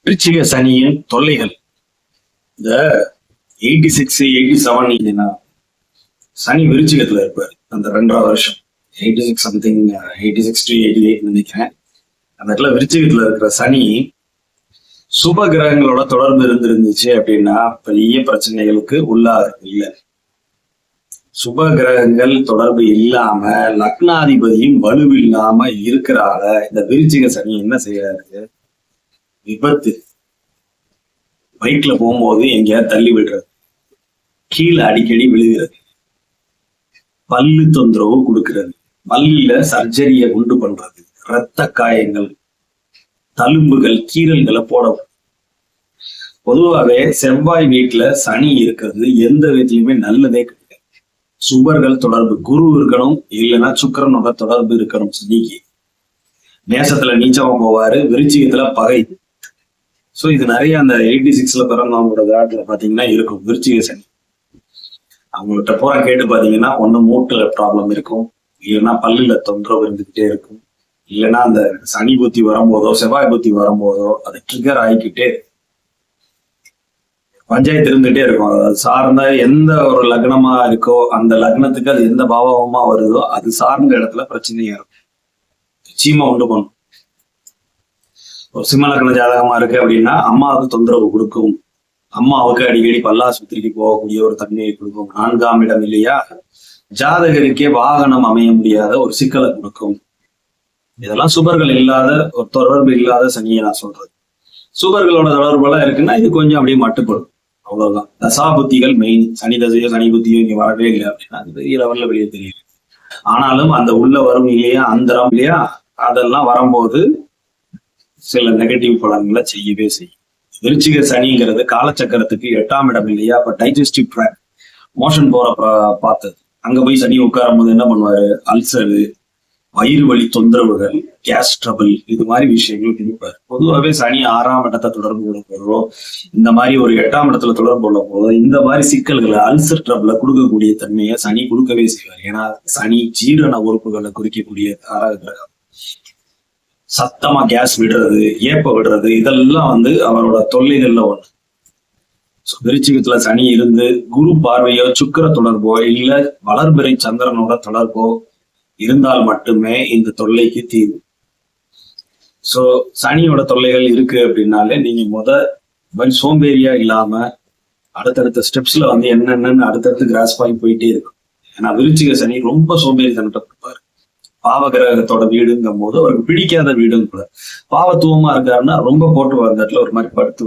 விருச்சிக சனியின் தொல்லைகள். இந்த 86, 87 சனி விருச்சிகத்துல இருப்பாரு. அந்த 2ஆவது வருஷம் 86 சம்திங், 86 to 88 நினைக்கிறேன். அந்த இடத்துல விருச்சிகத்துல இருக்கிற சனி சுப கிரகங்களோட தொடர்பு இருந்துச்சு அப்படின்னா பெரிய பிரச்சனைகளுக்கு உள்ளாது இல்லை. சுப கிரகங்கள் தொடர்பு இல்லாம லக்னாதிபதியும் வலுவில்லாம இருக்கிறால இந்த விருச்சிக சனி என்ன செய்யறாரு? விபத்து. பைக்ல போகும்போது எங்கேயாவது தள்ளி விடுறது, கீழே அடிக்கடி விழுகிறது, பல்லு தொந்தரவு கொடுக்கிறது, பல்லுல சர்ஜரியை உண்டு பண்றது, இரத்த காயங்கள், தழும்புகள், கீறல்களை போடவும். பொதுவாகவே செவ்வாய் வீட்டுல சனி இருக்கிறது எந்த விதத்திலுமே நல்லதே கிடையாது. சுபர்கள் தொடர்பு குரு இருக்கணும், இல்லைன்னா சுக்கிரனோட தொடர்பு இருக்கணும். சனிக்கு நேசத்துல நீச்சமா போவாரு, விருச்சிகத்துல பகை. ஸோ இது நிறைய அந்த 86ல பிறந்தவங்களோட காலத்துல பாத்தீங்கன்னா இருக்கும் விருச்சிக சனி. அவங்கள்ட்ட பூரா கேட்டு பாத்தீங்கன்னா ஒண்ணு மூட்டுல ப்ராப்ளம் இருக்கும், இல்லைன்னா பல்லுல தொந்தரவு இருந்துகிட்டே இருக்கும், இல்லைன்னா அந்த சனி புத்தி வரும்போதோ செவ்வாய் புத்தி வரும்போதோ அது ட்ரிகர் ஆகிக்கிட்டே பஞ்சாயத்து இருந்துகிட்டே இருக்கும். அது சார்ந்த எந்த ஒரு லக்னமா இருக்கோ அந்த லக்னத்துக்கு அது எந்த பாவமா வருதோ அது சார்ந்த இடத்துல பிரச்சனையா இருக்கும், நிச்சயமா உண்டு பண்ணும். ஒரு சிம்ம லக்ன ஜாதகமா இருக்கு அப்படின்னா அம்மாவுக்கு தொந்தரவு கொடுக்கும், அம்மாவுக்கு அடிக்கடி பல்லாஸ்பத்திரிக்கு போகக்கூடிய ஒரு தன்மையை கொடுக்கும். 4ஆம் இடம் இல்லையா, ஜாதகருக்கே வாகனம் அமைய முடியாத ஒரு சிக்கலை கொடுக்கும். இதெல்லாம் சுபர்கள் இல்லாத ஒரு தொடர்பு இல்லாத சனியை நான் சொல்றது. சுபர்களோட தொடர்பெல்லாம் இருக்குன்னா இது கொஞ்சம் அப்படியே மட்டுப்படும், அவ்வளவுதான். தசாபுத்திகள் மெயின். சனி தசையோ சனி புத்தியோ இங்க வரவே இல்லை அப்படின்னா அது பெரிய லெவல்ல வெளியே தெரியும். ஆனாலும் அந்த உள்ள வரும் இல்லையா, அந்தரம் இல்லையா, அதெல்லாம் வரும்போது சில நெகட்டிவ் பலன்களை செய்யவே செய்யும். விருச்சிக சனிங்கிறது காலச்சக்கரத்துக்கு 8ஆம் இடம் இல்லையா, அப்ப டைஜஸ்டிவ் ட்ராக், மோஷன் போற பார்த்தது. அங்க போய் சனி உட்காரும் போது என்ன பண்ணுவாரு? அல்சரு, வயிறு வலி தொந்தரவுகள், கேஸ் ட்ரபிள், இது மாதிரி விஷயங்கள் கொடுப்பாரு. பொதுவாகவே சனி 6ஆம் இடத்தை தொடர்பு கொள்ள போதோ, இந்த மாதிரி ஒரு 8ஆம் இடத்துல தொடர்பு கொள்ள போதோ இந்த மாதிரி சிக்கல்களை, அல்சர் ட்ரபிள கொடுக்கக்கூடிய தன்மையை சனி கொடுக்கவே செய்வார். ஏன்னா சனி ஜீரண உறுப்புகளை குறிக்கக்கூடிய கிரகம். சத்தமா கேஸ் விடுறது, ஏப்ப விடுறது, இதெல்லாம் அவரோட தொல்லைகள்ல ஒண்ணு. விருச்சிகத்துல சனி இருந்து குரு பார்வையோ சுக்கிர தொடர்போ இல்ல வளர்பிறை சந்திரனோட தொடர்போ இருந்தால் மட்டுமே இந்த தொல்லைக்கு தீர்வு. சோ சனியோட தொல்லைகள் இருக்கு அப்படின்னாலே நீங்க சோம்பேறியா இல்லாம அடுத்தடுத்த ஸ்டெப்ஸ்ல என்னென்னு அடுத்தடுத்து கிராஸ் ஆகி போயிட்டே இருக்கும். ஏன்னா விருச்சிக சனி ரொம்ப சோம்பேறி தன்னிட்ட கொடுப்பாரு. பாவகிரகத்தோட வீடுங்கும் போது அவருக்கு பிடிக்காத வீடும் கூட. பாவத்துவமா இருக்காருன்னா ரொம்ப போட்டு வந்த இடத்துல ஒரு மாதிரி படுத்து